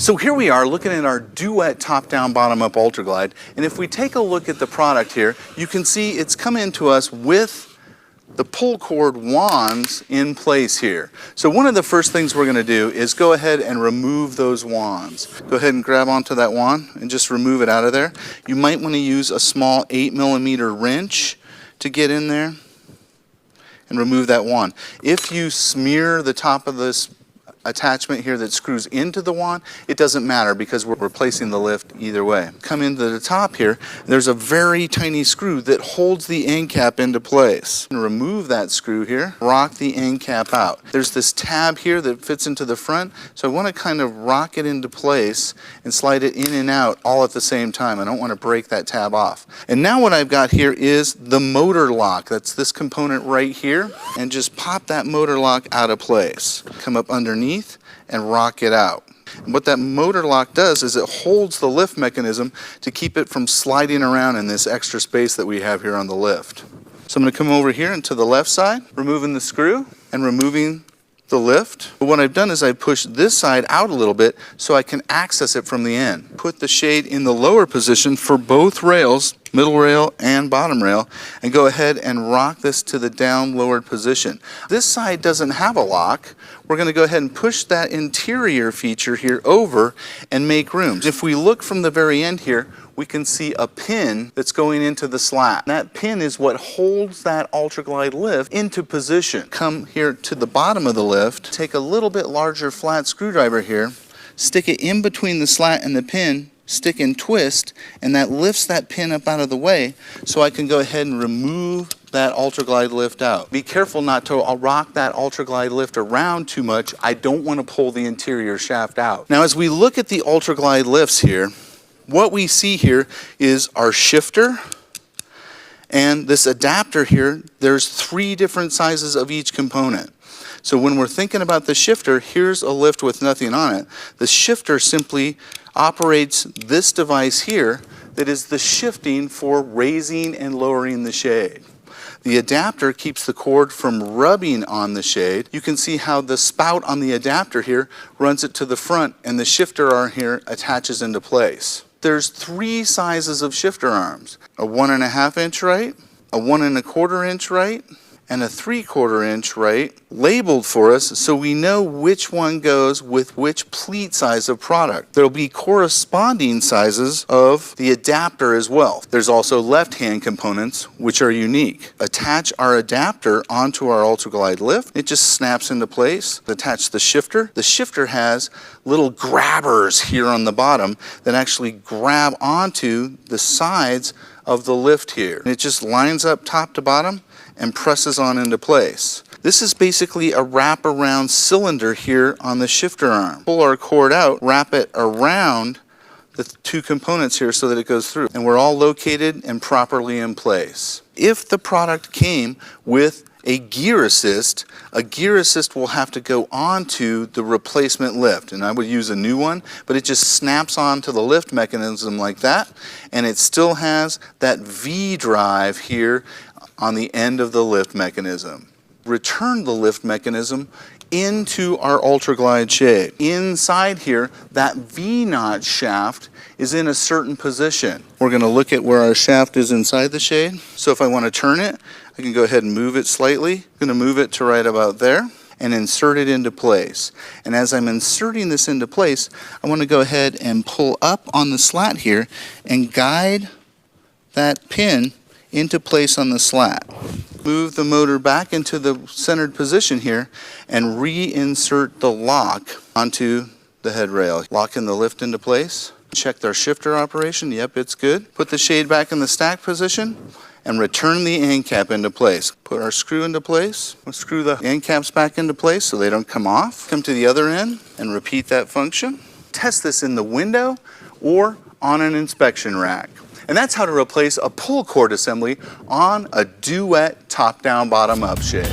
So here we are looking at our Duette top-down, bottom-up UltraGlide, and if we take a look at the product here, you can see it's come into us with the pull cord wands in place here. So one of the first things we're going to do is go ahead and remove those wands. Go ahead and grab onto that wand and just remove it out of there. You might want to use a small 8mm wrench to get in there and remove that wand. If you smear the top of this attachment here that screws into the wand, it doesn't matter because we're replacing the lift either way. Come into the top here, there's a very tiny screw that holds the end cap into place. Remove that screw here, rock the end cap out. There's this tab here that fits into the front, so I want to kind of rock it into place and slide it in and out all at the same time. I don't want to break that tab off. And now what I've got here is the motor lock. That's this component right here, and just pop that motor lock out of place. Come up underneath and rock it out. And what that motor lock does is it holds the lift mechanism to keep it from sliding around in this extra space that we have here on the lift. So I'm going to come over here into the left side, removing the screw and removing the lift. But what I've done is I pushed this side out a little bit so I can access it from the end. Put the shade in the lower position for both rails, middle rail and bottom rail, and go ahead and rock this to the down lowered position. This side doesn't have a lock. We're going to go ahead and push that interior feature here over and make room. If we look from the very end here, we can see a pin that's going into the slat. That pin is what holds that UltraGlide lift into position. Come here to the bottom of the lift, take a little bit larger flat screwdriver here, stick it in between the slat and the pin, stick and twist, and that lifts that pin up out of the way so I can go ahead and remove that UltraGlide lift out. Be careful not to rock that UltraGlide lift around too much. I don't want to pull the interior shaft out. Now as we look at the UltraGlide lifts here, what we see here is our shifter and this adapter here. There's 3 different sizes of each component. So when we're thinking about the shifter, here's a lift with nothing on it. The shifter simply operates this device here that is the shifting for raising and lowering the shade. The adapter keeps the cord from rubbing on the shade. You can see how the spout on the adapter here runs it to the front and the shifter arm here attaches into place. There's 3 sizes of shifter arms: a 1.5 inch right, a 1 1/4 inch right, and a 3/4 inch right, labeled for us so we know which one goes with which pleat size of product. There'll be corresponding sizes of the adapter as well. There's also left-hand components which are unique. Attach our adapter onto our UltraGlide lift. It just snaps into place. Attach the shifter. The shifter has little grabbers here on the bottom that actually grab onto the sides of the lift here. It just lines up top to bottom and presses on into place. This is basically a wraparound cylinder here on the shifter arm. Pull our cord out, wrap it around the 2 components here so that it goes through, and we're all located and properly in place. If the product came with a gear assist will have to go onto the replacement lift, and I would use a new one, but it just snaps onto the lift mechanism like that, and it still has that V drive here on the end of the lift mechanism. Return the lift mechanism into our UltraGlide shade. Inside here, that V-notch shaft is in a certain position. We're going to look at where our shaft is inside the shade. So if I want to turn it, I can go ahead and move it slightly. I'm going to move it to right about there and insert it into place. And as I'm inserting this into place, I want to go ahead and pull up on the slat here and guide that pin into place on the slat. Move the motor back into the centered position here and reinsert the lock onto the head rail. Lock in the lift into place. Check our shifter operation. Yep, it's good. Put the shade back in the stack position and return the end cap into place. Put our screw into place. We'll screw the end caps back into place so they don't come off. Come to the other end and repeat that function. Test this in the window or on an inspection rack. And that's how to replace a pull cord assembly on a Duette top-down, bottom-up shade.